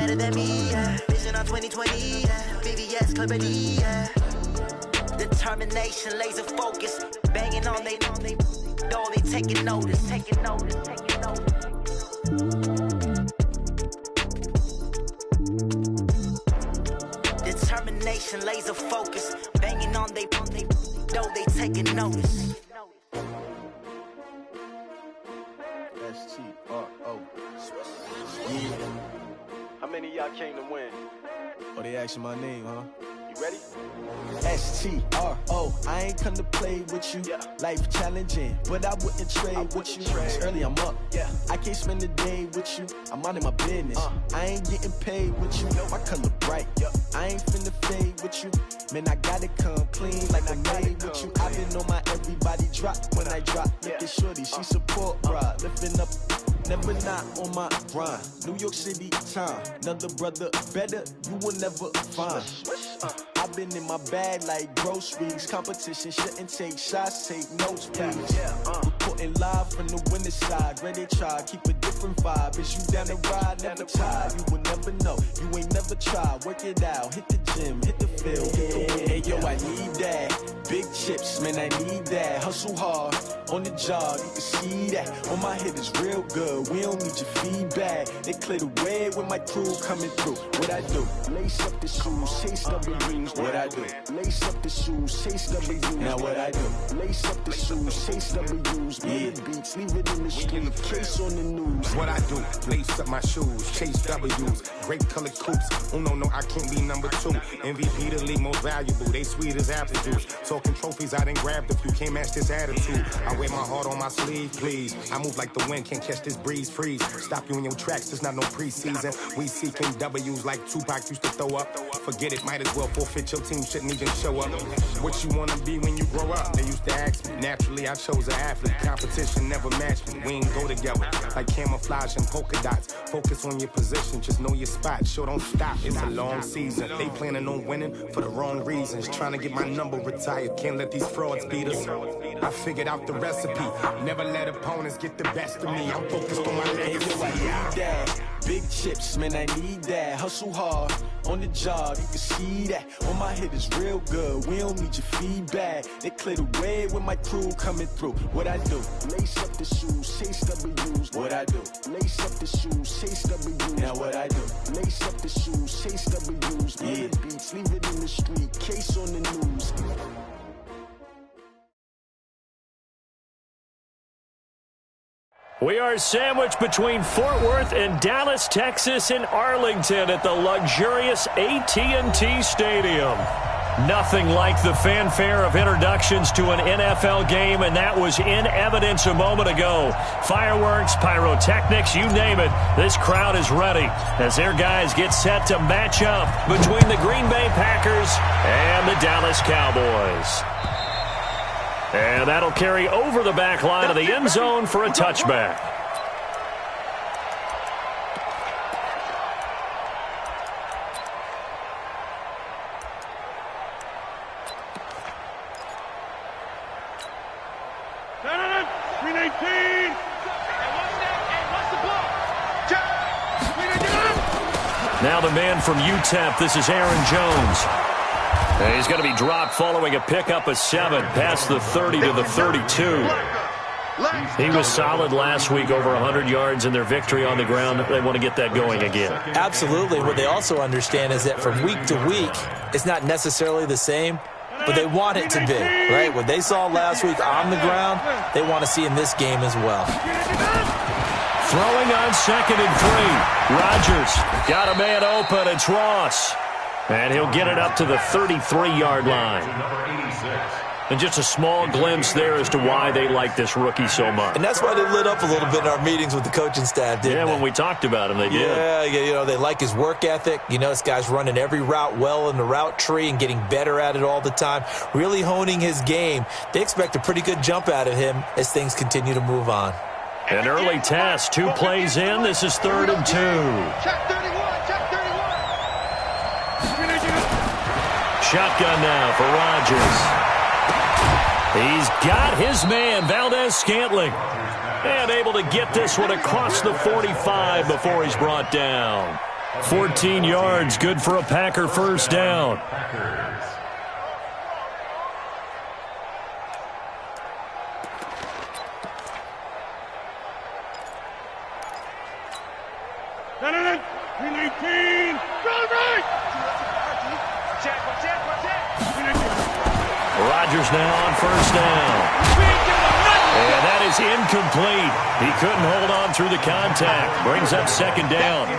better than me, yeah. Vision on 2020, yeah. VVS, clarity, yeah. Determination, laser focus. Banging on they taking notice. Determination, laser focus. Banging on they taking notice. S-T-R-O. Yeah. How many of y'all came to win? Oh, they asking my name, huh? You ready? S-T-R-O. I ain't come to play with you. Yeah. Life challenging, but I wouldn't trade with you. It's early, I'm up. Yeah. I can't spend the day with you. I'm minding my business. I ain't getting paid with you. My color bright. Yeah. I ain't finna fade with you. Man, I gotta come clean like I made with you. I've been on my everybody drop when I drop. Look at shorty, she support ride. Lifting up, never not on my grind. New York City time. Another brother better, you will never find. I've been in my bag like groceries. Competition shouldn't take shots, take notes, please. Reporting live from the winning side. Ready to try, keep a different vibe. Is you down the ride, never tired. You will never know, you ain't never tried. Work it out, hit the gym, hit the field, hit the win. Hey yo, I need that. Big chips, man, I need that. Hustle hard, on the job, you can see that. On my head is real good, we don't need your feedback. They clear the way with my crew coming through. What I do? Lace up the shoes, chase W's. What I do? Lace up the shoes, chase W's. Now what I do? Lace up the shoes, chase W's. Yeah. Beats, leave it in the street, case on the news. What I do? Lace up my shoes, chase W's. Great colored coops. Oh no, I can't be number 2. MVP the league most valuable. They sweet as apple juice. Talking trophies, I didn't grab the few. Can't match this attitude. I wear my heart on my sleeve, please. I move like the wind, can't catch this breeze, freeze. Stop you in your tracks, there's not no preseason. We seeking W's like Tupac used to throw up. Forget it, might as well forfeit. Your team shouldn't even show up. What you wanna be when you grow up? They used to ask me. Naturally, I chose an athlete. Competition never matched me. We ain't go together like camouflage and polka dots. Focus on your position, just know your spot. Sure, don't stop. It's a long season. They planning on winning for the wrong reasons. Trying to get my number retired. Can't let these frauds beat us. I figured out the recipe. Never let opponents get the best of me. I'm focused on my legacy. I need that. Big chips, man, I need that. Hustle hard, on the job, you can see that. On my head is real good, we don't need your feedback. They clear the way with my crew coming through. What I do? Lace up the shoes, chase W's. What I do? Lace up the shoes, chase W's. Now what I do? Lace up the shoes, chase W's. Yeah. Beats, leave it in the street, case on the news. We are sandwiched between Fort Worth and Dallas, Texas, in Arlington at the luxurious AT&T Stadium. Nothing like the fanfare of introductions to an NFL game, and that was in evidence a moment ago. Fireworks, pyrotechnics, you name it. This crowd is ready as their guys get set to match up between the Green Bay Packers and the Dallas Cowboys. And that'll carry over the back line of the end zone for a touchback. Now the man from UTEP, this is Aaron Jones. And he's going to be dropped following a pickup of 7 past the 30 to the 32. He was solid last week, over 100 yards in their victory on the ground. They want to get that going again. Absolutely. What they also understand is that from week to week, it's not necessarily the same, but they want it to be, right? What they saw last week on the ground, they want to see in this game as well. Throwing on 2nd and 3. Rodgers got a man open. It's Ross. And he'll get it up to the 33-yard line. And just a small glimpse there as to why they like this rookie so much. And that's why they lit up a little bit in our meetings with the coaching staff, didn't they? Yeah, when we talked about him, they did. Yeah, you know, they like his work ethic. You know, this guy's running every route well in the route tree and getting better at it all the time, really honing his game. They expect a pretty good jump out of him as things continue to move on. An early test, 2 plays in. This is 3rd and 2. Check 31, check 31. Shotgun now for Rodgers. He's got his man, Valdez-Scantling. And able to get this one across the 45 before he's brought down. 14 yards, good for a Packer first down. Rodgers now on first down. And that is incomplete. He couldn't hold on through the contact. Brings up second down.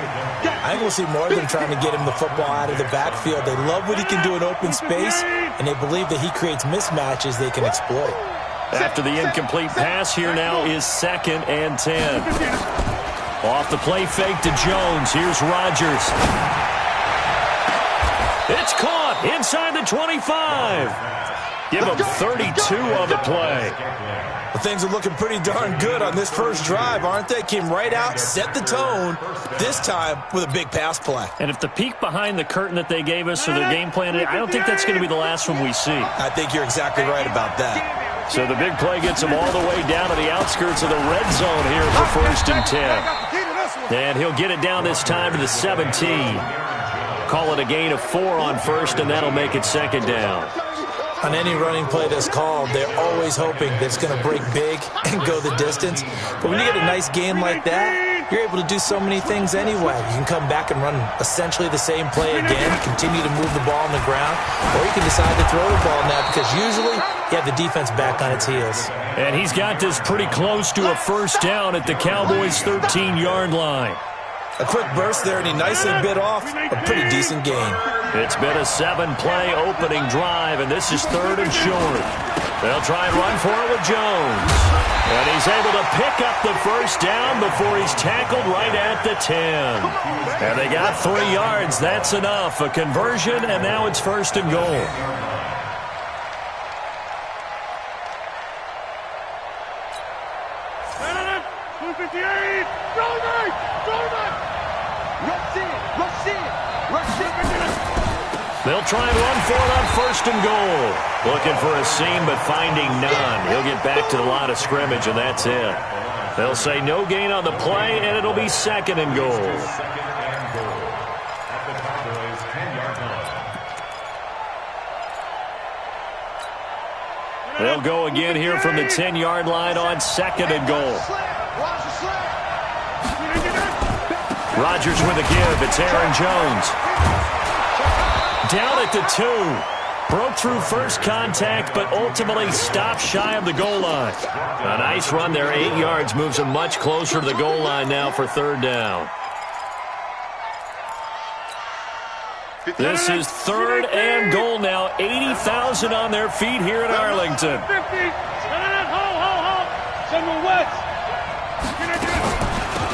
I think we'll see more of them trying to get him the football out of the backfield. They love what he can do in open space, and they believe that he creates mismatches they can exploit. After the incomplete pass, here now is 2nd and 10. Off the play fake to Jones. Here's Rodgers. It's caught inside the 25. Give him 32 on the play. Well, things are looking pretty darn good on this first drive, aren't they? Came right out, set the tone, this time with a big pass play. And if the peek behind the curtain that they gave us or their game plan, I don't think that's going to be the last one we see. I think you're exactly right about that. So the big play gets him all the way down to the outskirts of the red zone here for 1st and 10. And he'll get it down this time to the 17. Call it a gain of 4 on 1st, and that'll make it 2nd down. On any running play that's called, they're always hoping that it's going to break big and go the distance. But when you get a nice game like that, you're able to do so many things anyway. You can come back and run essentially the same play again, continue to move the ball on the ground, or you can decide to throw the ball now because usually you have the defense back on its heels. And he's got this pretty close to a first down at the Cowboys' 13-yard line. A quick burst there, and he nicely bit off a pretty decent gain. It's been a 7-play opening drive, and this is 3rd and short. They'll try and run for it with Jones. And he's able to pick up the first down before he's tackled right at the 10. And they got 3 yards. That's enough. A conversion, and now it's 1st and goal. They'll try and run for it on 1st and goal. Looking for a seam, but finding none. He'll get back to the line of scrimmage, and that's it. They'll say no gain on the play, and it'll be 2nd and goal. They'll go again here from the 10-yard line on 2nd and goal. Rodgers with a give. It's Aaron Jones. Down at the 2. Broke through first contact, but ultimately stopped shy of the goal line. A nice run there, 8 yards, moves him much closer to the goal line now for 3rd down. This is 3rd and goal now. 80,000 on their feet here in Arlington.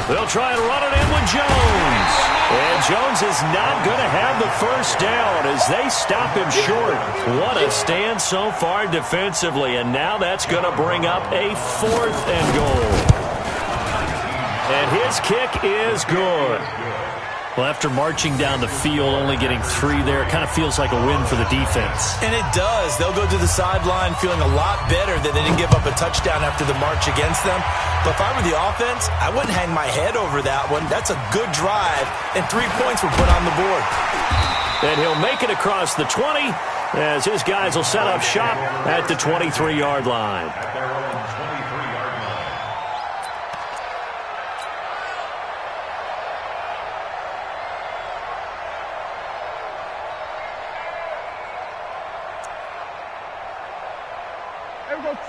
They'll try and run it in with Jones. And Jones is not going to have the first down as they stop him short. What a stand so far defensively. And now that's going to bring up a 4th and goal. And his kick is good. Well, after marching down the field, only getting 3 there, it kind of feels like a win for the defense. And it does. They'll go to the sideline feeling a lot better that they didn't give up a touchdown after the march against them. But if I were the offense, I wouldn't hang my head over that one. That's a good drive, and 3 points were put on the board. And he'll make it across the 20 as his guys will set up shop at the 23-yard line.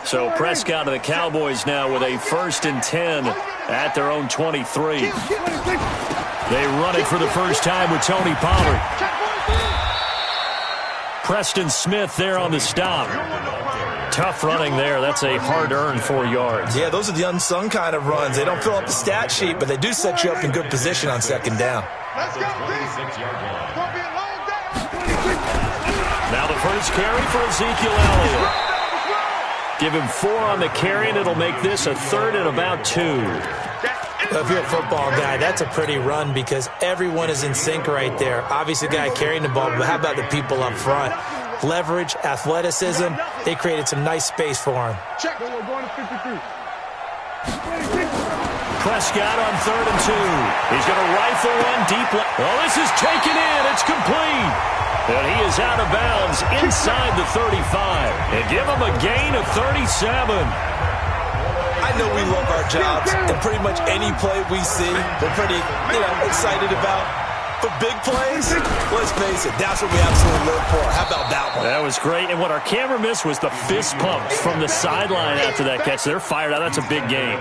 So Prescott and the Cowboys now with a 1st and 10 at their own 23. They run it for the first time with Tony Pollard. Preston Smith there on the stop. Tough running there. That's a hard-earned 4 yards. Yeah, those are the unsung kind of runs. They don't fill up the stat sheet, but they do set you up in good position on 2nd down. Now the first carry for Ezekiel Elliott. Give him 4 on the carry, and it'll make this a 3rd and about 2. Well, if you're a football guy, that's a pretty run because everyone is in sync right there. Obviously, the guy carrying the ball, but how about the people up front? Leverage, athleticism, they created some nice space for him. Prescott on 3rd and 2. He's going to rifle one deep left. Oh, this is taken in. It's complete. And he is out of bounds inside the 35. And give him a gain of 37. I know we love our jobs, and pretty much any play we see, we're pretty, excited about. But big plays, let's face it, that's what we absolutely live for. How about that one? That was great. And what our camera missed was the fist pumps from the sideline after that catch. They're fired out. That's a big game.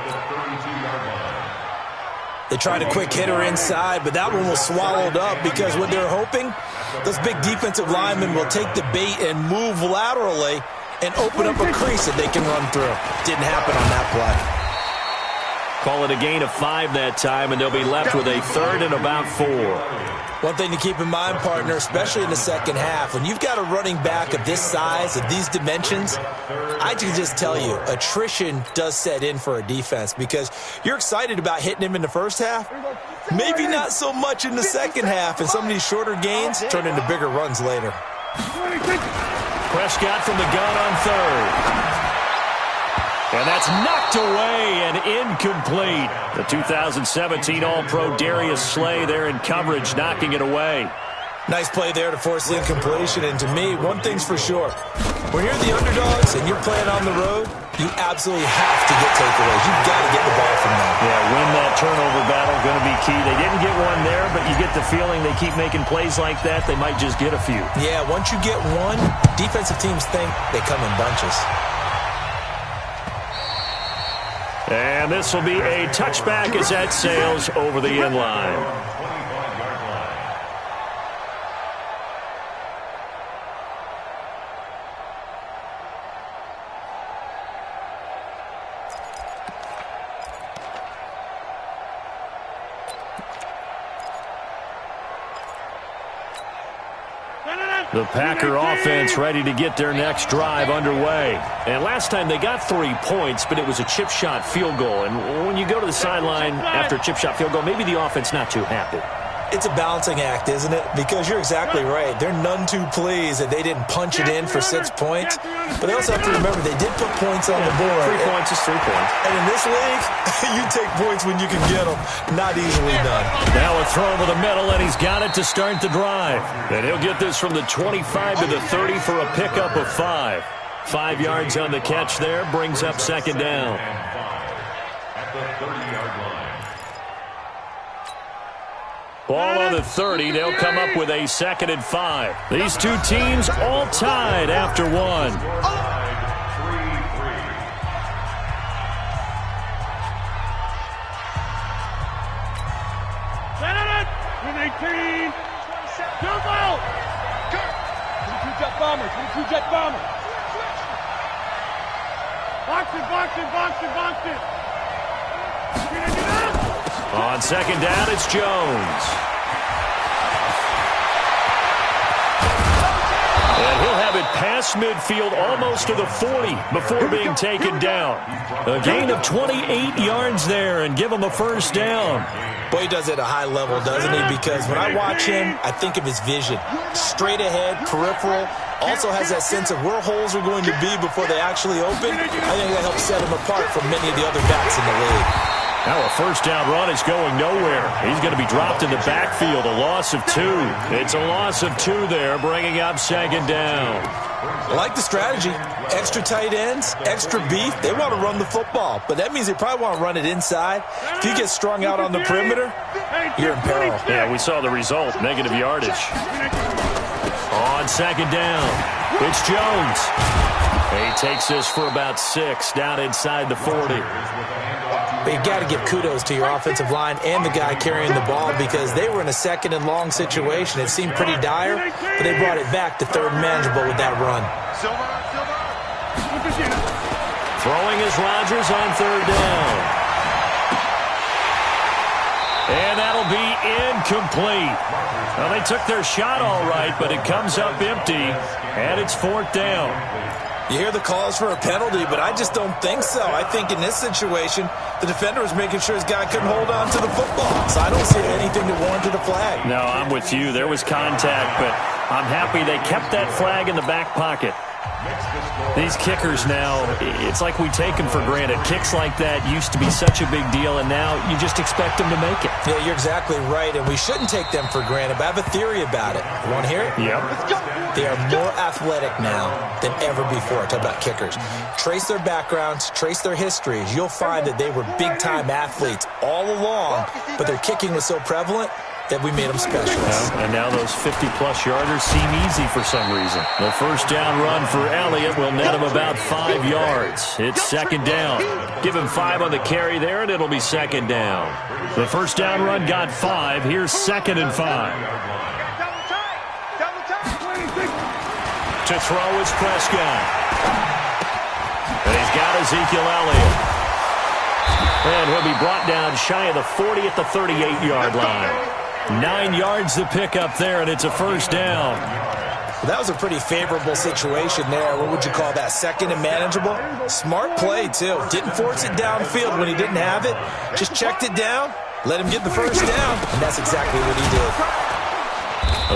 They tried a quick hitter inside, but that one was swallowed up because what they're hoping, those big defensive linemen will take the bait and move laterally and open up a crease that they can run through. Didn't happen on that play. Call it a gain of 5 that time, and they'll be left with a 3rd and about 4. One thing to keep in mind, partner, especially in the second half, when you've got a running back of this size, of these dimensions, I can just tell you, attrition does set in for a defense because you're excited about hitting him in the first half. Maybe not so much in the second half, and some of these shorter gains turn into bigger runs later. Prescott from the gun on 3rd. And that's knocked away and incomplete. The 2017 All-Pro Darius Slay there in coverage, knocking it away. Nice play there to force the incompletion. And to me, one thing's for sure. When you're the underdogs and you're playing on the road, you absolutely have to get takeaways. You've got to get the ball from them. Yeah, win that turnover battle, going to be key. They didn't get one there, but you get the feeling they keep making plays like that, they might just get a few. Yeah, once you get one, defensive teams think they come in bunches. And this will be a touchback as that sails over the end line. The Packer offense ready to get their next drive underway. And last time they got 3 points, but it was a chip shot field goal. And when you go to the sideline after a chip shot field goal, maybe the offense not too happy. It's a balancing act, isn't it? Because you're exactly right. They're none too pleased that they didn't punch it in for 6 points. But they also have to remember they did put points on the board. 3 points is 3 points. And in this league, you take points when you can get them. Not easily done. Now a throw over the middle, and he's got it to start the drive. And he'll get this from the 25 to the 30 for a pickup of 5. 5 yards on the catch there, brings up second down. At the 30-yard line. Ball on the 30. They'll come up with a 2nd and 5. These two teams all tied after one. 3-3. Set it! 18. 2 ball! 22-jet bomber. 22-jet bomber. Box it, box it, box it, box it. On second down, it's Jones. And he'll have it past midfield almost to the 40 before being taken down. A gain of 28 yards there and give him a first down. Boy, he does it at a high level, doesn't he? Because when I watch him, I think of his vision. Straight ahead, peripheral, also has that sense of where holes are going to be before they actually open. I think that helps set him apart from many of the other backs in the league. Now a first down run is going nowhere. He's going to be dropped in the backfield, a loss of 2. It's a loss of 2 there, bringing up second down. I like the strategy. Extra tight ends, extra beef. They want to run the football, but that means they probably want to run it inside. If you get strung out on the perimeter, you're in peril. Yeah, we saw the result, negative yardage. On second down, it's Jones. He takes this for about 6 down inside the 40. But you got to give kudos to your offensive line and the guy carrying the ball because they were in a 2nd and long situation. It seemed pretty dire, but they brought it back to 3rd and manageable with that run. Throwing is Rodgers on 3rd down. And that'll be incomplete. Well, they took their shot all right, but it comes up empty, and it's 4th down. You hear the calls for a penalty, but I just don't think so. I think in this situation, the defender was making sure his guy couldn't hold on to the football. So I don't see anything that warranted a flag. No, I'm with you. There was contact, but I'm happy they kept that flag in the back pocket. These kickers now, it's like we take them for granted. Kicks like that used to be such a big deal, and now you just expect them to make it. Yeah, you're exactly right, and we shouldn't take them for granted, but I have a theory about it. You want to hear it? Yep. They are more athletic now than ever before. Talk about kickers. Trace their backgrounds, trace their histories. You'll find that they were big-time athletes all along, but their kicking was so prevalent that we made them specialists. And now those 50-plus yarders seem easy for some reason. The first down run for Elliott will net him about 5 yards. It's second down. Give him 5 on the carry there, and it'll be second down. The first down run got 5. Here's second and 5. To throw is Prescott. And he's got Ezekiel Elliott. And he'll be brought down shy of the 40 at the 38-yard line. 9 yards to pick up there, and it's a first down. Well, that was a pretty favorable situation there. What would you call that? Second and manageable? Smart play, too. Didn't force it downfield when he didn't have it. Just checked it down, let him get the first down, and that's exactly what he did.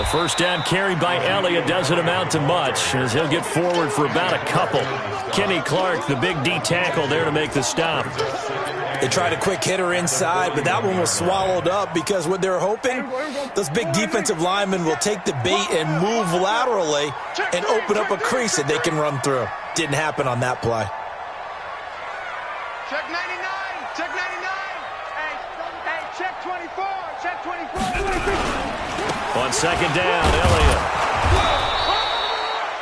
A first down carry by Elliott doesn't amount to much, as he'll get forward for about a couple. Kenny Clark, the big D tackle there to make the stop. They tried a quick hitter inside, but that one was swallowed up because what they're hoping, those big defensive linemen will take the bait and move laterally and open up a crease that they can run through. Didn't happen on that play. Check 99. Check 99. Hey, check 24. Check 24. On second down, Elliott.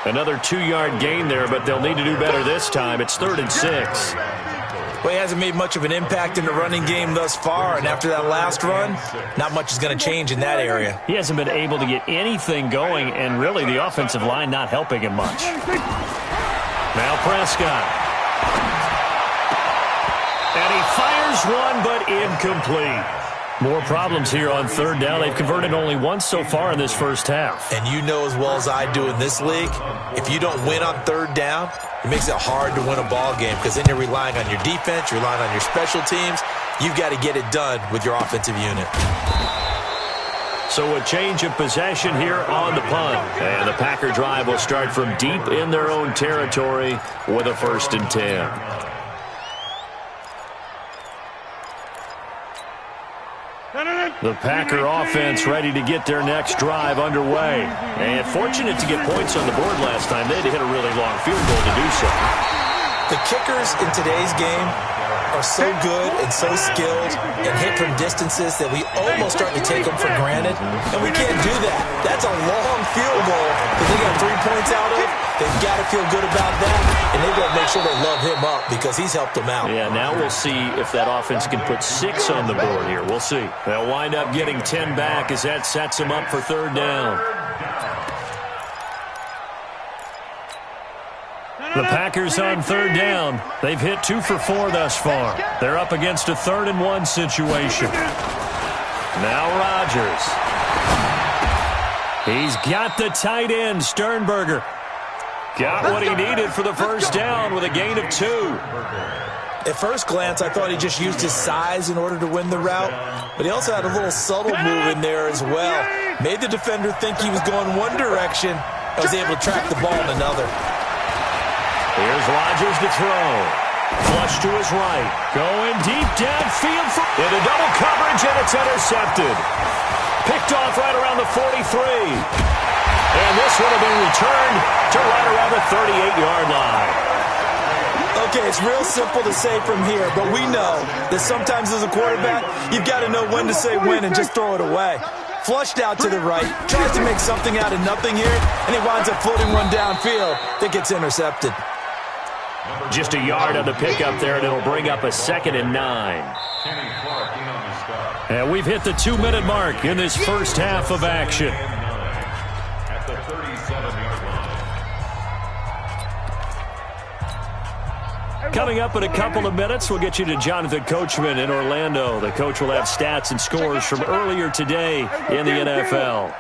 Another 2-yard gain there, but they'll need to do better this time. It's 3rd and 6. Well, he hasn't made much of an impact in the running game thus far, and after that last run, not much is going to change in that area. He hasn't been able to get anything going, and really the offensive line not helping him much. Now Prescott. And he fires one, but incomplete. More problems here on third down. They've converted only once so far in this first half. And you know as well as I do in this league, if you don't win on third down, it makes it hard to win a ball game because then you're relying on your defense, you're relying on your special teams. You've got to get it done with your offensive unit. So a change of possession here on the punt. And the Packer drive will start from deep in their own territory with a 1st and 10. The Packer offense ready to get their next drive underway. And fortunate to get points on the board last time. They had to hit a really long field goal to do so. The kickers in today's game are so good and so skilled and hit from distances that we almost start to take them for granted. And we can't do that. That's a long field goal that they got 3 points out of. They've got to feel good about that, and they've got to make sure they love him up because he's helped them out. Yeah, now we'll see if that offense can put 6 on the board here. We'll see. They'll wind up getting 10 back as that sets them up for third down. The Packers on third down. They've hit 2 for 4 thus far. They're up against a 3rd and 1 situation. Now Rodgers. He's got the tight end, Sternberger. Got what he needed for the first down with a gain of 2. At first glance, I thought he just used his size in order to win the route, but he also had a little subtle move in there as well. Made the defender think he was going one direction and was able to track the ball in another. Here's Rodgers to throw. Flush to his right. Going deep downfield into double coverage, and it's intercepted. Picked off right around the 43. And this one will be returned to right around the 38-yard line. Okay, it's real simple to say from here, but we know that sometimes as a quarterback, you've got to know when to say when and just throw it away. Flushed out to the right, tries to make something out of nothing here, and he winds up floating one downfield that gets intercepted. Just a yard on the pickup there, and it'll bring up a 2nd and 9. And we've hit the 2-minute mark in this first half of action. At the 37-yard line. Coming up in a couple of minutes, we'll get you to Jonathan Coachman in Orlando. The coach will have stats and scores from earlier today in the NFL.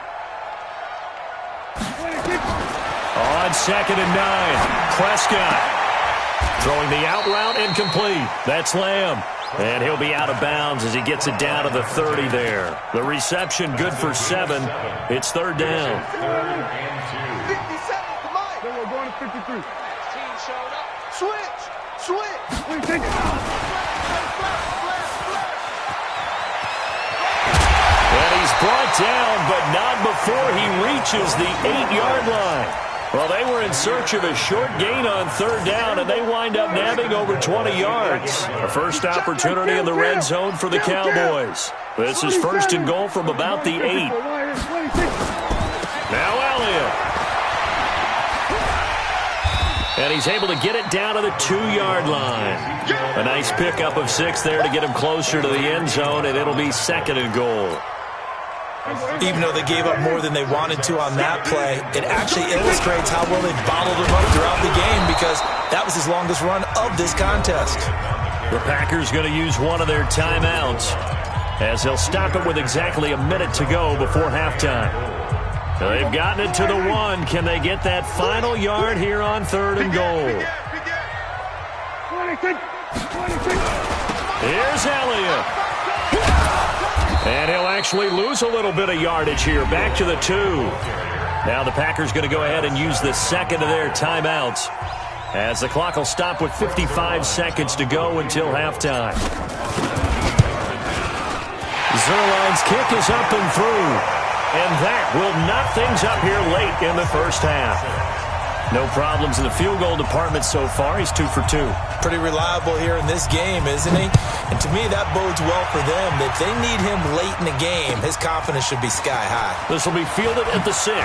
On 2nd and 9, Prescott. Throwing the out route, incomplete. That's Lamb. And he'll be out of bounds as he gets it down to the 30 there. The reception good for 7. It's third down. 53. Team showed up. Switch. What do you think? And he's brought down, but not before he reaches the 8-yard line. Well, they were in search of a short gain on third down, and they wind up nabbing over 20 yards. A first opportunity in the red zone for the Cowboys. This is first and goal from about the 8. Now Elliott. And he's able to get it down to the 2-yard line. A nice pickup of 6 there to get him closer to the end zone, and it'll be second and goal. Even though they gave up more than they wanted to on that play, it actually illustrates how well they bottled him up throughout the game, because that was his longest run of this contest. The Packers going to use one of their timeouts, as they'll stop it with exactly a minute to go before halftime. They've gotten it to the 1. Can they get that final yard here on third and goal? Here's Elliott. And he'll actually lose a little bit of yardage here. Back to the 2. Now the Packers going to go ahead and use the second of their timeouts, as the clock will stop with 55 seconds to go until halftime. Zerline's kick is up and through. And that will knock things up here late in the first half. No problems in the field goal department so far. He's 2 for 2. Pretty reliable here in this game, isn't he? And to me, that bodes well for them. If they need him late in the game, his confidence should be sky high. This will be fielded at the 6.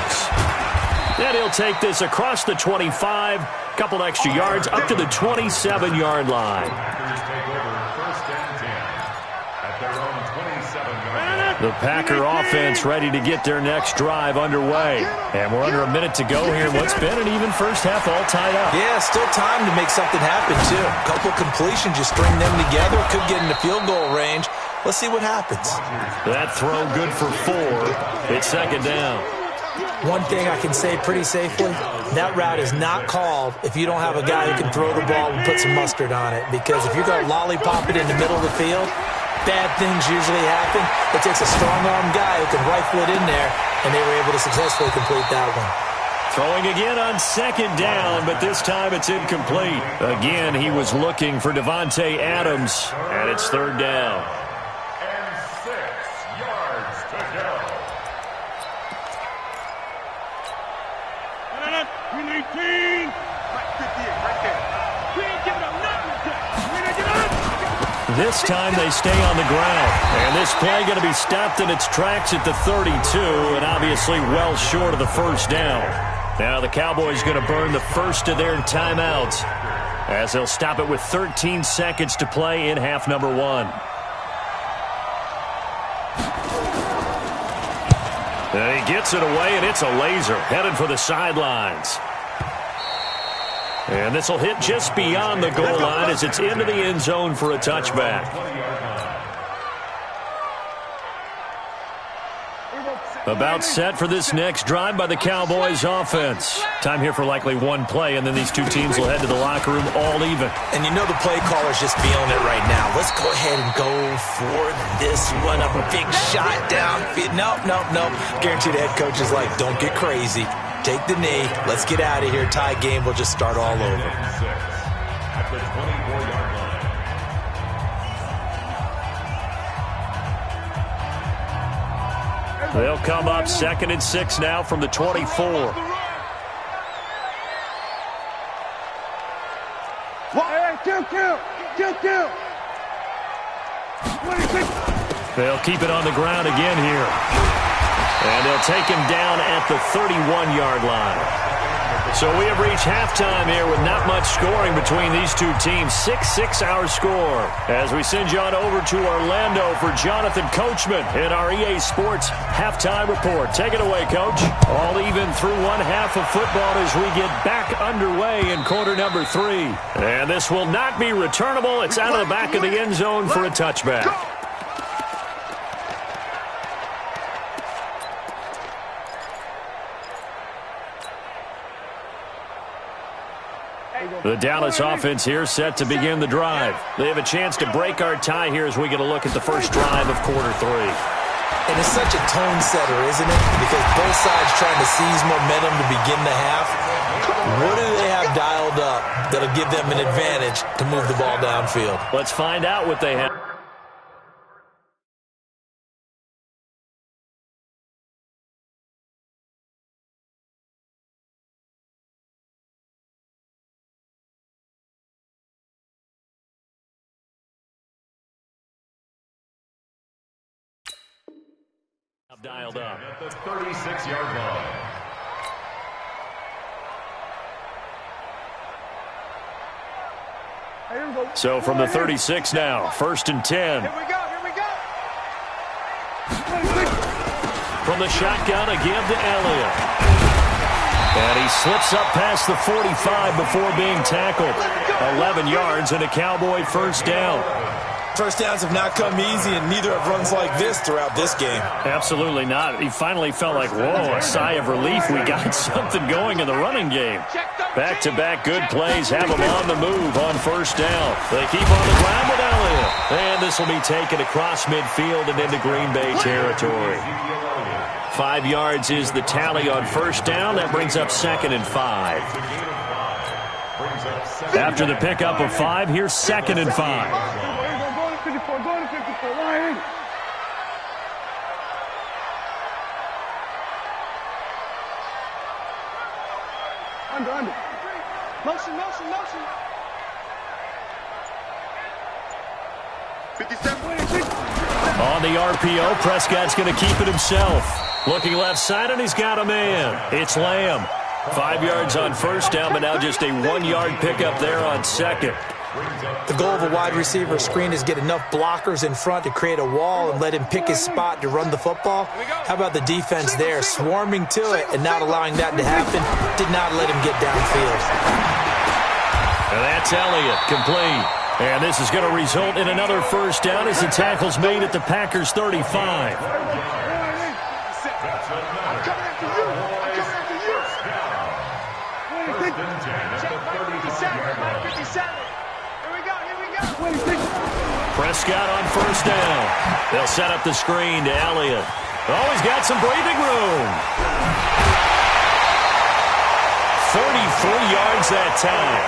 And he'll take this across the 25, couple extra yards, up to the 27-yard line. The Packer offense ready to get their next drive underway. And we're under a minute to go here in what's been an even first half, all tied up. Yeah, still time to make something happen, too. A couple completions, you string them together, could get into field goal range. Let's see what happens. That throw good for 4. It's second down. One thing I can say pretty safely, that route is not called if you don't have a guy who can throw the ball and put some mustard on it. Because if you're going to lollipop it in the middle of the field, bad things usually happen. It takes a strong-arm guy who can rifle it in there, and they were able to successfully complete that one. Throwing again on second down, but this time it's incomplete. Again, he was looking for Devontae Adams, and it's third down. And 6 yards to go. This time they stay on the ground. And this play going to be stopped in its tracks at the 32, and obviously well short of the first down. Now the Cowboys going to burn the first of their timeouts, as they'll stop it with 13 seconds to play in half number 1. And he gets it away, and it's a laser headed for the sidelines. And this will hit just beyond the goal line as it's into the end zone for a touchback. About set for this next drive by the Cowboys offense. Time here for likely one play, and then these two teams will head to the locker room all even. And you know the play caller's just feeling it right now. Let's go ahead and go for this one. A big shot down. Nope. Guarantee the head coach is like, don't get crazy. Take the knee. Let's get out of here. Tie game. We'll just start all over. At the 24-yard line. They'll come up 2nd and 6 now from the 24. They'll keep it on the ground again here. And they'll take him down at the 31-yard line. So we have reached halftime here with not much scoring between these two teams. 6-6 our score. As we send you on over to Orlando for Jonathan Coachman in our EA Sports halftime report. Take it away, Coach. All even through one half of football as we get back underway in quarter number 3. And this will not be returnable. It's out of the back of the end zone for a touchback. The Dallas offense here set to begin the drive. They have a chance to break our tie here as we get a look at the first drive of quarter 3. And it's such a tone setter, isn't it? Because both sides trying to seize momentum to begin the half. What do they have dialed up that'll give them an advantage to move the ball downfield? Let's find out what they have. Dialed up. At the 36-yard line. So from the 36 now, 1st and 10. Here we go, here we go. From the shotgun, a give to Elliott. And he slips up past the 45 before being tackled. 11 yards and a Cowboy first down. First downs have not come easy, and neither have runs like this throughout this game. Absolutely not. He finally felt like, whoa, a sigh of relief. We got something going in the running game. Back-to-back good plays have him on the move on first down. They keep on the ground with Elliott. And this will be taken across midfield and into Green Bay territory. 5 yards is the tally on first down. That brings up 2nd and 5. After the pickup of 5, here's 2nd and 5. 54, go to 54, line. Under. Motion. 57. On the RPO, Prescott's going to keep it himself. Looking left side, and he's got a man. It's Lamb. 5 yards on first down, but now just a 1-yard pickup there on second. The goal of a wide receiver screen is get enough blockers in front to create a wall and let him pick his spot to run the football. How about the defense there, swarming to it and not allowing that to happen? Did not let him get downfield. And that's Elliott, complete. And this is going to result in another first down as the tackle's made at the Packers' 35. Prescott on first down. They'll set up the screen to Elliott. Oh, he's got some breathing room. 33 yards that time.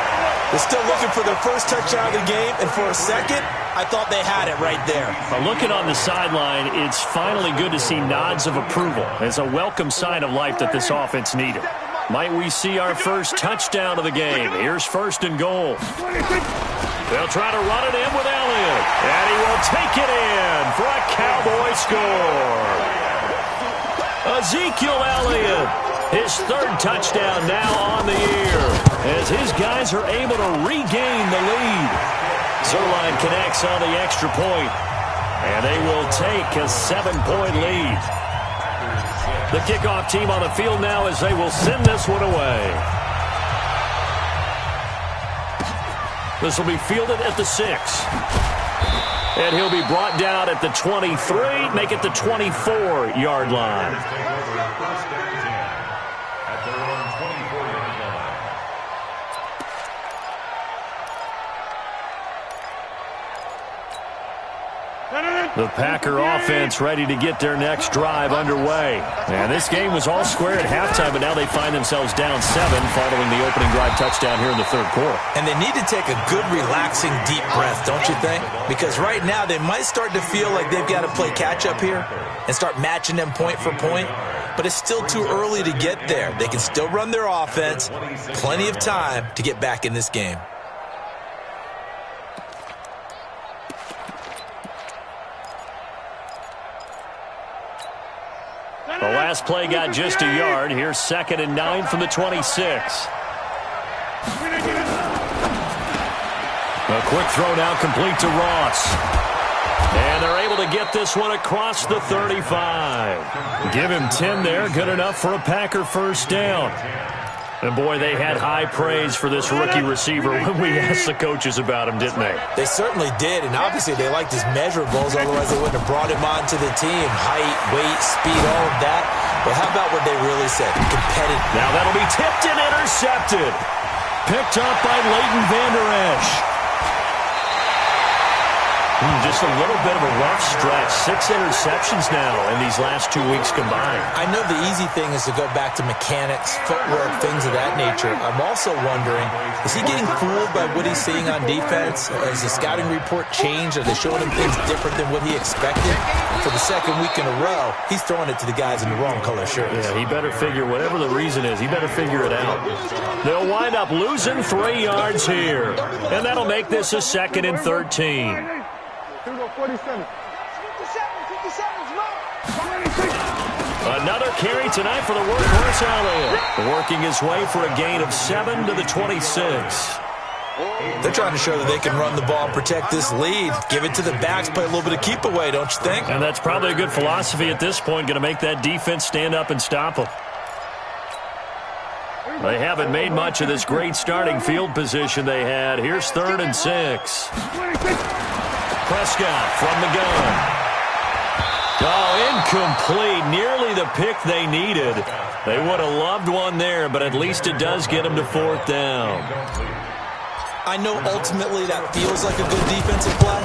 They're still looking for their first touchdown of the game, and for a second, I thought they had it right there. Looking on the sideline, it's finally good to see nods of approval. It's a welcome sign of life that this offense needed. Might we see our first touchdown of the game? Here's 1st and goal. They'll try to run it in with Elliott. And he will take it in for a Cowboy score. Ezekiel Elliott, his 3rd touchdown now on the year, as his guys are able to regain the lead. Zerline connects on the extra point, and they will take a 7-point lead. The kickoff team on the field now as they will send this one away. This will be fielded at the 6. And he'll be brought down at the 23, make it the 24-yard line. The Packer offense ready to get their next drive underway. And this game was all square at halftime, but now they find themselves down 7 following the opening drive touchdown here in the 3rd quarter. And they need to take a good, relaxing, deep breath, don't you think? Because right now they might start to feel like they've got to play catch-up here and start matching them point for point. But it's still too early to get there. They can still run their offense. Plenty of time to get back in this game. The last play got just a yard. Here's 2nd and 9 from the 26. A quick throw now complete to Ross. And they're able to get this one across the 35. Give him 10 there. Good enough for a Packer first down. And, boy, they had high praise for this rookie receiver when we asked the coaches about him, didn't they? They certainly did, and obviously they liked his measurables, otherwise they wouldn't have brought him onto the team. Height, weight, speed, all of that. But how about what they really said? Competitive. Now that'll be tipped and intercepted. Picked up by Leighton Vander Esch. Just a little bit of a rough stretch. 6 interceptions now in these last 2 weeks combined. I know the easy thing is to go back to mechanics, footwork, things of that nature. I'm also wondering, is he getting fooled by what he's seeing on defense? Has the scouting report changed? Are they showing him things different than what he expected? For the second week in a row, he's throwing it to the guys in the wrong color shirts. Yeah, he better figure, whatever the reason is, he better figure it out. They'll wind up losing 3 yards here. And that'll make this a 2nd and 13. 47. Another carry tonight for the workhorse Elliott. Working his way for a gain of 7 to the 26. They're trying to show that they can run the ball and protect this lead. Give it to the backs, play a little bit of keep away, don't you think? And that's probably a good philosophy at this point, going to make that defense stand up and stop them. They haven't made much of this great starting field position they had. Here's 3rd and 6. Prescott from the gun. Oh, incomplete. Nearly the pick they needed. They would have loved one there, but at least it does get them to 4th down. I know ultimately that feels like a good defensive play,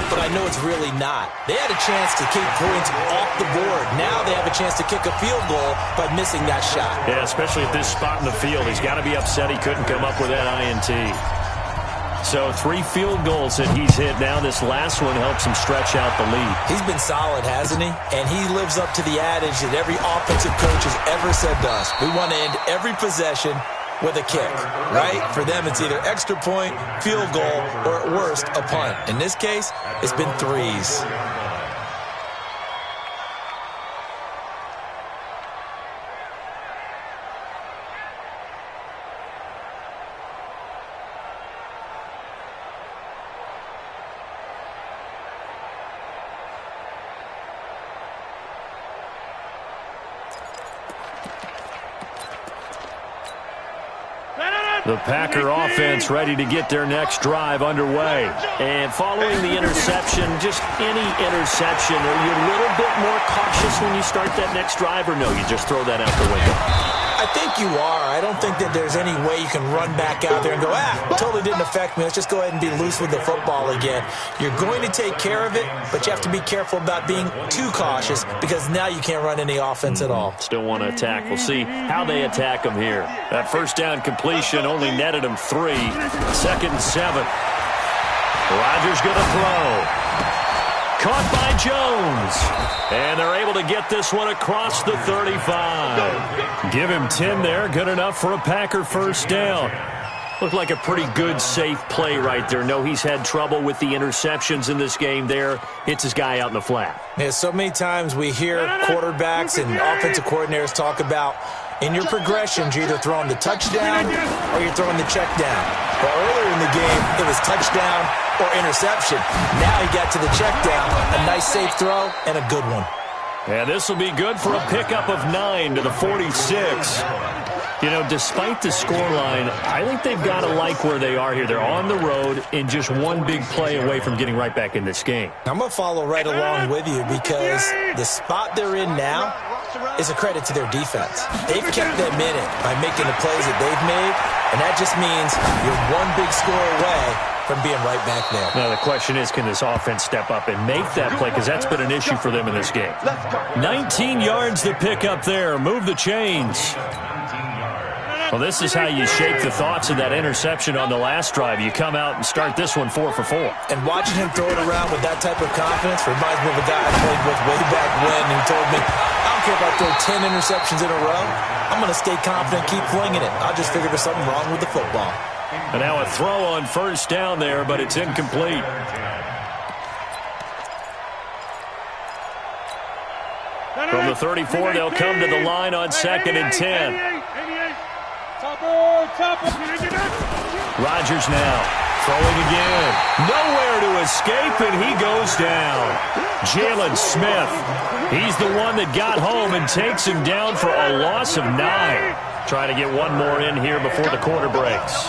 but I know it's really not. They had a chance to kick points off the board. Now they have a chance to kick a field goal by missing that shot. Yeah, especially at this spot in the field. He's got to be upset he couldn't come up with that INT. So 3 field goals that he's hit now. This last one helps him stretch out the lead. He's been solid, hasn't he? And he lives up to the adage that every offensive coach has ever said to us. We want to end every possession with a kick, right? For them, it's either extra point, field goal, or at worst, a punt. In this case, it's been 3s. The Packer offense ready to get their next drive underway. And following the interception, just any interception, are you a little bit more cautious when you start that next drive, or no, you just throw that out the window? I think you are. I don't think that there's any way you can run back out there and go, totally didn't affect me. Let's just go ahead and be loose with the football again. You're going to take care of it, but you have to be careful about being too cautious because now you can't run any offense at all. Still want to attack. We'll see how they attack them here. That first down completion only netted them 3. 2nd and 7. Rodgers going to throw. Caught by Jones. And they're able to get this one across the 35. Give him 10 there. Good enough for a Packer first down. Looked like a pretty good, safe play right there. No, he's had trouble with the interceptions in this game there. Hits his guy out in the flat. Yeah, so many times we hear quarterbacks and offensive coordinators talk about in your progressions, you're either throwing the touchdown or you're throwing the check down. Well, earlier in the game, it was touchdown or interception. Now he got to the check down, a nice safe throw, and a good one. And this will be good for a pickup of 9 to the 46. You know, despite the scoreline, I think they've got to like where they are here. They're on the road and just one big play away from getting right back in this game. I'm going to follow right along with you because the spot they're in now is a credit to their defense. They've kept them in it by making the plays that they've made, and that just means you're one big score away from being right back there. Now, the question is, can this offense step up and make that play? Because that's been an issue for them in this game. 19 yards to pick up there. Move the chains. Well, this is how you shake the thoughts of that interception on the last drive. You come out and start this one 4 for 4. And watching him throw it around with that type of confidence reminds me of a guy I played with way back when who told me, I don't care if I throw 10 interceptions in a row. I'm going to stay confident, keep flinging it. I'll just figure there's something wrong with the football. And now a throw on first down there, but it's incomplete. From the 34, they'll come to the line on 2nd and 10. Rodgers now throwing again. Nowhere to escape, and he goes down. Jalen Smith, he's the one that got home and takes him down for a loss of 9. Trying to get one more in here before the quarter breaks.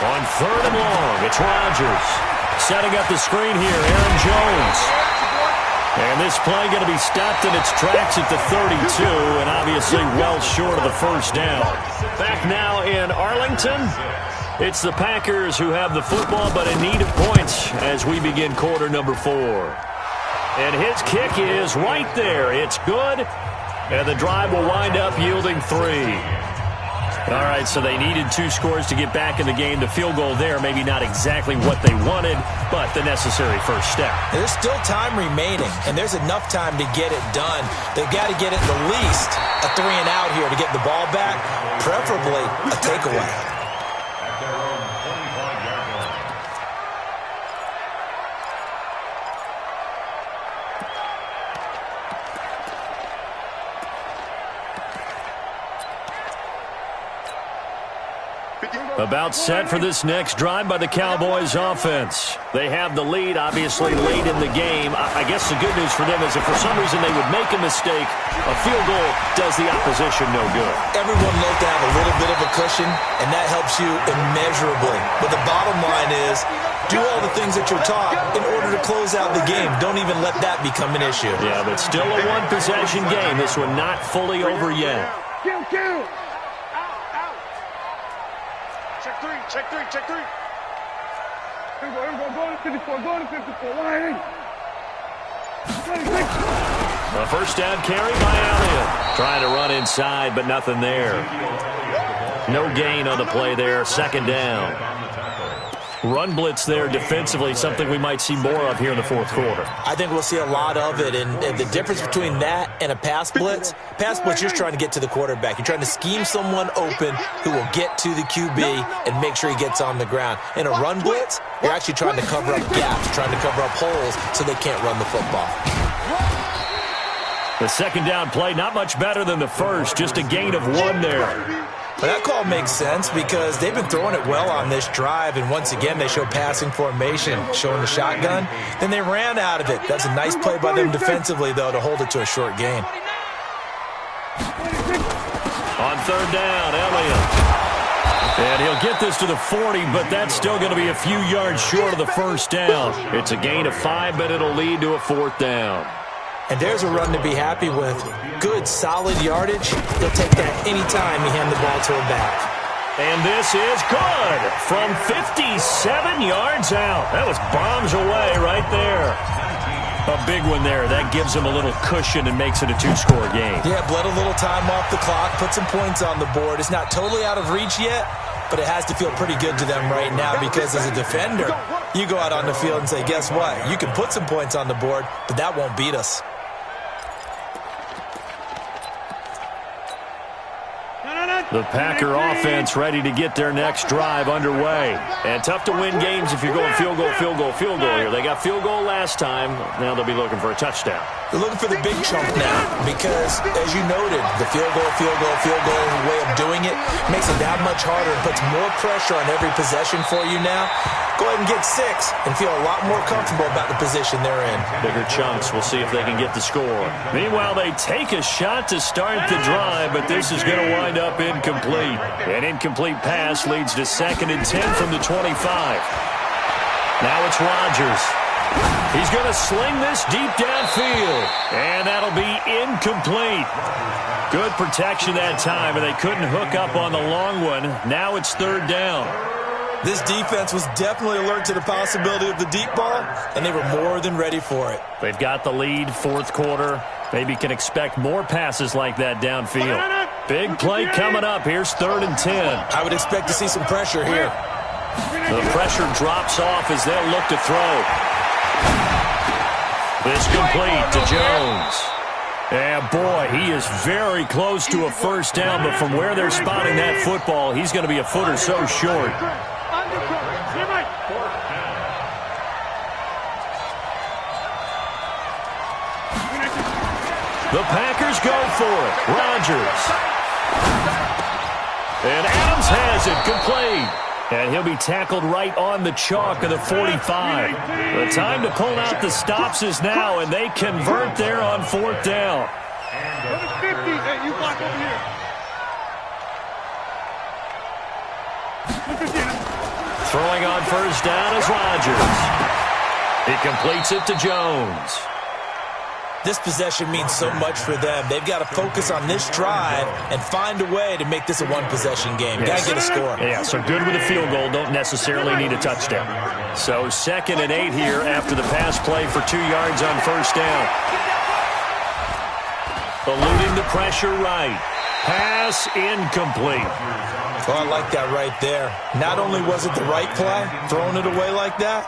On 3rd and long, it's Rodgers. Setting up the screen here, Aaron Jones. And this play going to be stopped in its tracks at the 32, and obviously well short of the first down. Back now in Arlington, It's the Packers who have the football, but in need of points as we begin quarter number 4. And his kick is right there. It's good, and the drive will wind up yielding 3. All right, so they needed 2 scores to get back in the game. The field goal there, maybe not exactly what they wanted, but the necessary first step. There's still time remaining, and there's enough time to get it done. They've got to get it at least a 3-and-out here to get the ball back, preferably a takeaway. At their own 25-yard line. About set for this next drive by the Cowboys offense. They have the lead, obviously, late in the game. I guess the good news for them is if for some reason they would make a mistake, a field goal does the opposition no good. Everyone loves to have a little bit of a cushion, and that helps you immeasurably. But the bottom line is, do all the things that you're taught in order to close out the game. Don't even let that become an issue. Yeah, but still a one-possession game. This one not fully over yet. Kill. Check three. Here we go. Go to 54. Why? A first down carry by Elliott. Trying to run inside, but nothing there. No gain on the play there. Second down. Run blitz there defensively, something we might see more of here in the fourth quarter. I think we'll see a lot of it, and the difference between that and a pass blitz, you're just trying to get to the quarterback. You're trying to scheme someone open who will get to the QB and make sure he gets on the ground. In a run blitz, you're actually trying to cover up gaps, trying to cover up holes so they can't run the football. The second down play, not much better than the first, just a gain of 1 there. Well, that call makes sense because they've been throwing it well on this drive, and once again they show passing formation, showing the shotgun. Then they ran out of it. That's a nice play by them defensively, though, to hold it to a short gain. On third down, Elliott. And he'll get this to the 40, but that's still going to be a few yards short of the first down. It's a gain of 5, but it'll lead to a 4th down. And there's a run to be happy with. Good, solid yardage. He'll take that any time you hand the ball to him back. And this is good from 57 yards out. That was bombs away right there. A big one there. That gives him a little cushion and makes it a 2-score game. Yeah, bled a little time off the clock, put some points on the board. It's not totally out of reach yet, but it has to feel pretty good to them right now because as a defender, you go out on the field and say, guess what? You can put some points on the board, but that won't beat us. The Packer offense ready to get their next drive underway. And tough to win games if you're going field goal here. They got field goal last time. Now they'll be looking for a touchdown. They're looking for the big chunk now because, as you noted, the field goal way of doing it makes it that much harder and puts more pressure on every possession for you now. Go ahead and get 6 and feel a lot more comfortable about the position they're in. Bigger chunks. We'll see if they can get the score. Meanwhile, they take a shot to start the drive, but this is going to wind up incomplete. An incomplete pass leads to 2nd and 10 from the 25. Now it's Rodgers. He's going to sling this deep downfield, and that'll be incomplete. Good protection that time, and they couldn't hook up on the long one. Now it's 3rd down. This defense was definitely alert to the possibility of the deep ball, and they were more than ready for it. They've got the lead, 4th quarter. Maybe can expect more passes like that downfield. Big play coming up. Here's 3rd and 10. I would expect to see some pressure here. The pressure drops off as they'll look to throw. This complete to Jones. And boy, he is very close to a first down, but from where they're spotting that football, he's going to be a foot or so short. The Packers go for it. Rodgers. And Adams has it, complete. And he'll be tackled right on the chalk of the 45. The time to pull out the stops is now, and they convert there on 4th down. You block over here. Throwing on first down is Rodgers. He completes it to Jones. This possession means so much for them. They've got to focus on this drive and find a way to make this a one-possession game. Yes. Got to get a score. Yeah, so good with a field goal. Don't necessarily need a touchdown. So 2nd and 8 here after the pass play for 2 yards on first down. Eluding the pressure right. Pass incomplete. Oh, I like that right there. Not only was it the right play, throwing it away like that,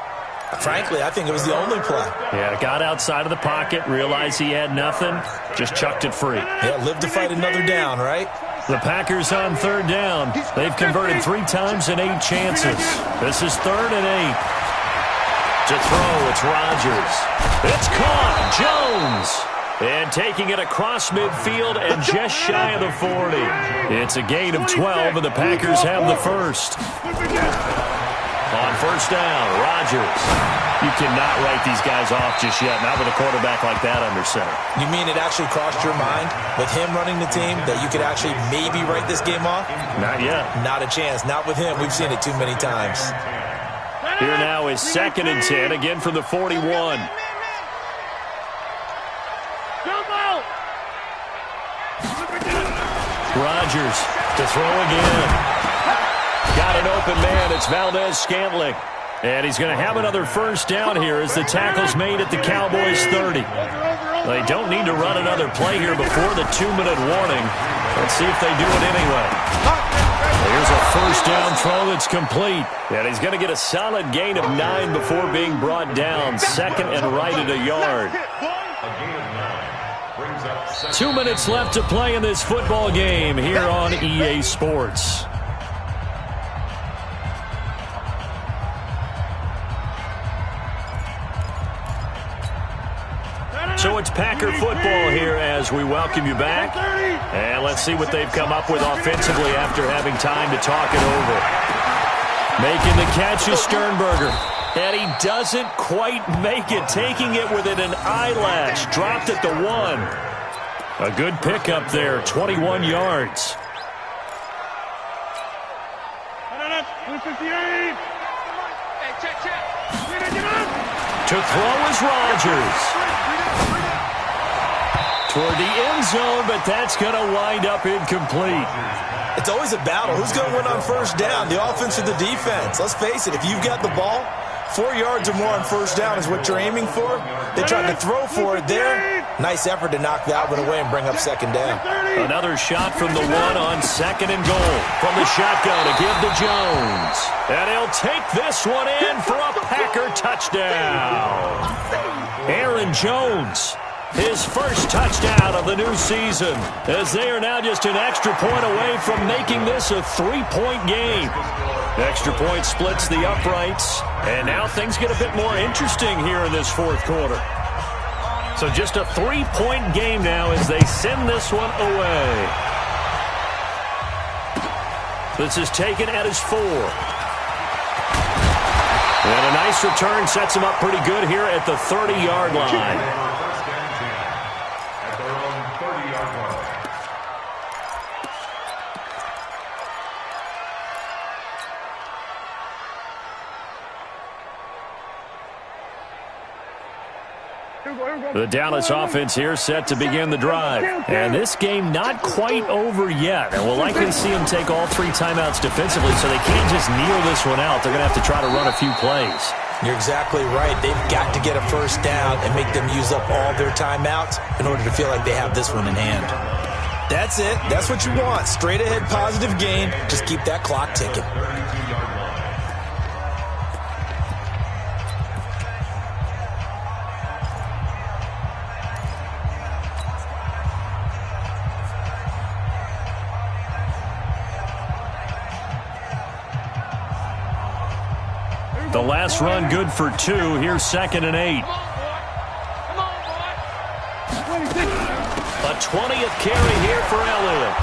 frankly, I think it was the only play. Yeah, got outside of the pocket, realized he had nothing, just chucked it free. Yeah, live to fight another down, right? The Packers on 3rd down. They've converted 3 times in 8 chances. This is 3rd and 8. To throw, it's Rodgers. It's caught. Jones. And taking it across midfield and just shy of the 40. It's a gain of 12, and the Packers have the first. On first down, Rodgers. You cannot write these guys off just yet, not with a quarterback like that under center. You mean it actually crossed your mind with him running the team that you could actually maybe write this game off? Not yet. Not a chance. Not with him. We've seen it too many times. Here now is 2nd and 10, again from the 41. Rodgers to throw again. Got an open man. It's Valdez-Scantling. And he's going to have another first down here as the tackle's made at the Cowboys' 30. They don't need to run another play here before the 2-minute warning. Let's see if they do it anyway. Here's a first down throw that's complete. And he's going to get a solid gain of 9 before being brought down. 2nd and right at a yard. 2 minutes left to play in this football game here on EA Sports. So it's Packer football here as we welcome you back. And let's see what they've come up with offensively after having time to talk it over. Making the catch is Sternberger. And he doesn't quite make it, taking it within an eyelash. Dropped at the 1. A good pickup there, 21 yards. To throw is Rodgers. Toward the end zone, but that's going to wind up incomplete. It's always a battle. Who's going to win on first down, the offense or the defense? Let's face it, if you've got the ball, 4 yards or more on first down is what you're aiming for. They tried to throw for it there. Nice effort to knock that one away and bring up 2nd down. Another shot from the 1 on 2nd and goal. From the shotgun to give to Jones. And he'll take this one in for a Packer touchdown. Aaron Jones, his first touchdown of the new season, as they are now just an extra point away from making this a 3-point game. Extra point splits the uprights, and now things get a bit more interesting here in this 4th quarter. So just a 3-point game now as they send this one away. This is taken at his 4. And a nice return sets him up pretty good here at the 30-yard line. The Dallas offense here set to begin the drive. And this game not quite over yet. And we'll likely see them take all 3 timeouts defensively, so they can't just kneel this one out. They're going to have to try to run a few plays. You're exactly right. They've got to get a first down and make them use up all their timeouts in order to feel like they have this one in hand. That's it. That's what you want. Straight ahead positive gain. Just keep that clock ticking. The last run good for 2. Here's 2nd and 8. A 20th carry here for Elliott.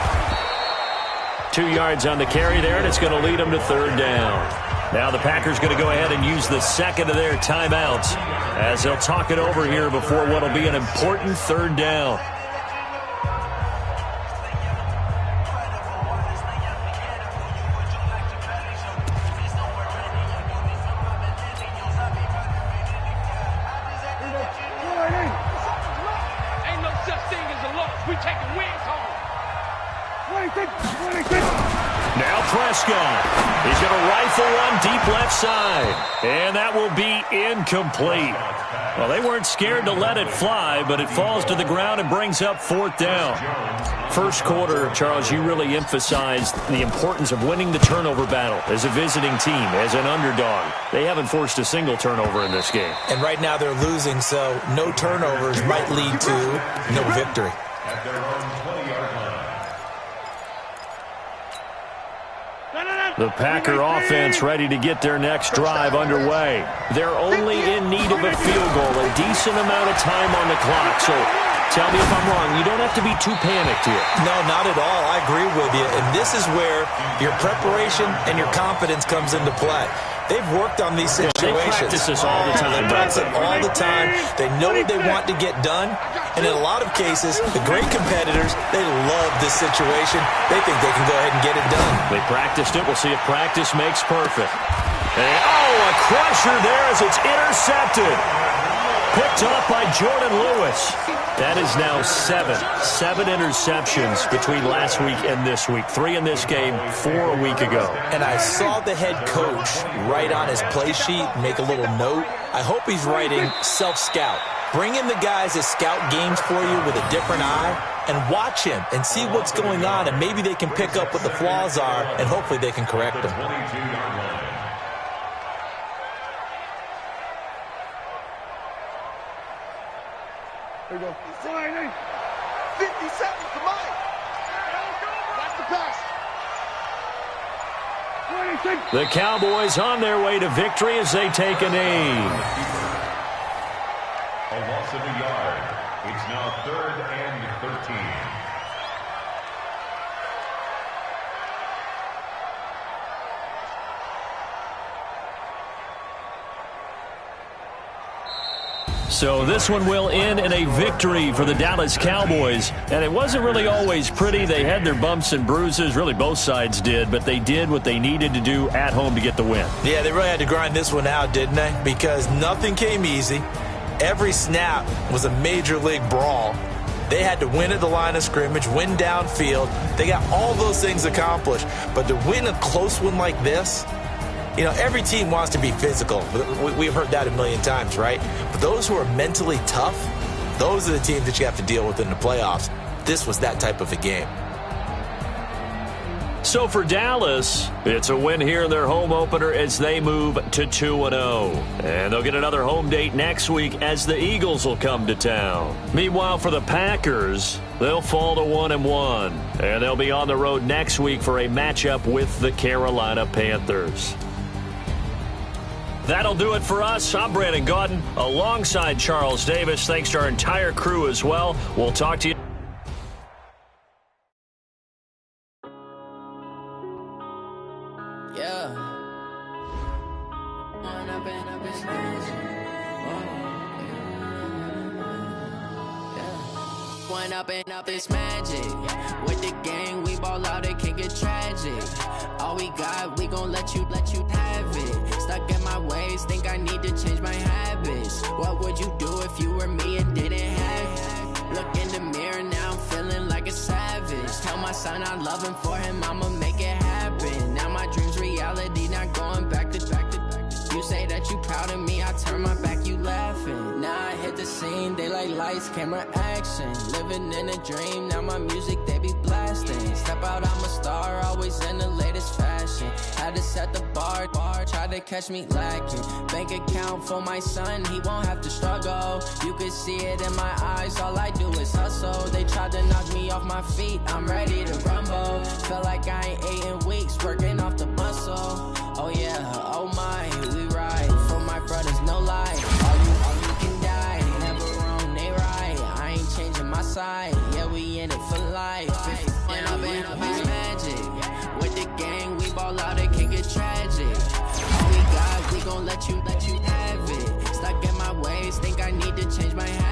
2 yards on the carry there, and it's going to lead them to 3rd down. Now the Packers going to go ahead and use the 2nd of their timeouts as they'll talk it over here before what will be an important 3rd down. Now Prescott. He's going to rifle one deep left side. And that will be incomplete. Well, they weren't scared to let it fly, but it falls to the ground and brings up 4th down. First quarter, Charles, you really emphasized the importance of winning the turnover battle as a visiting team, as an underdog. They haven't forced a single turnover in this game. And right now they're losing, so no turnovers might lead to no victory. At their own 20-yard line. The Packer offense ready to get their next drive underway. They're only in need of a field goal, a decent amount of time on the clock. So tell me if I'm wrong. You don't have to be too panicked here. No, not at all. I agree with you. And this is where your preparation and your confidence comes into play. They've worked on these situations. They practice this all the time. They practice it all the time. They know what they want to get done. And in a lot of cases, the great competitors, they love this situation. They think they can go ahead and get it done. They practiced it. We'll see if practice makes perfect. And, a crusher there as it's intercepted. Picked off by Jordan Lewis. That is now 7 interceptions between last week and this week. 3 in this game, 4 a week ago. And I saw the head coach write on his play sheet, make a little note. I hope he's writing self-scout. Bring in the guys that scout games for you with a different eye and watch him and see what's going on, and maybe they can pick up what the flaws are, and hopefully they can correct them. Here we go. 50 seconds to mine. That's the pass. The Cowboys on their way to victory as they take a knee. A loss of a yard. It's now 3rd and 13. So this one will end in a victory for the Dallas Cowboys. And it wasn't really always pretty. They had their bumps and bruises. Really, both sides did. But they did what they needed to do at home to get the win. Yeah, they really had to grind this one out, didn't they? Because nothing came easy. Every snap was a major league brawl. They had to win at the line of scrimmage, win downfield. They got all those things accomplished. But to win a close one like this, you know, every team wants to be physical. We've heard that a million times, right? But those who are mentally tough, those are the teams that you have to deal with in the playoffs. This was that type of a game. So for Dallas, it's a win here in their home opener as they move to 2-0. And they'll get another home date next week as the Eagles will come to town. Meanwhile, for the Packers, they'll fall to 1-1. And they'll be on the road next week for a matchup with the Carolina Panthers. That'll do it for us. I'm Brandon Gaudin alongside Charles Davis. Thanks to our entire crew as well. We'll talk to you. Up this magic with the gang, we ball out, it can get tragic. All we got, we gon' let you have it. Stuck in my ways, think I need to change my habits. What would you do if you were me and didn't have it? Look in the mirror, now I'm feeling like a savage. Tell my son I love him, for him I'ma make it happen. Now my dreams reality, not going back to back. You say that you proud of me, I turn my back, you laughing. Now I hit the scene, they like lights, camera, action. Living in a dream, now my music, they be blasting. Step out, I'm a star, always in the latest fashion. Had to set the bar, try to catch me lacking. Bank account for my son, he won't have to struggle. You can see it in my eyes, all I do is hustle. They tried to knock me off my feet, I'm ready to rumble. Felt like I ain't ate in weeks, working off the muscle. Oh yeah, oh my, we ride for my brothers, no lie. All you can die, never wrong, they right. I ain't changing my side, yeah, we in it for life. When I've been up is magic, with the gang, we ball out, it can get tragic. All we got, we gon' let you have it. Stuck in my ways, think I need to change my habits.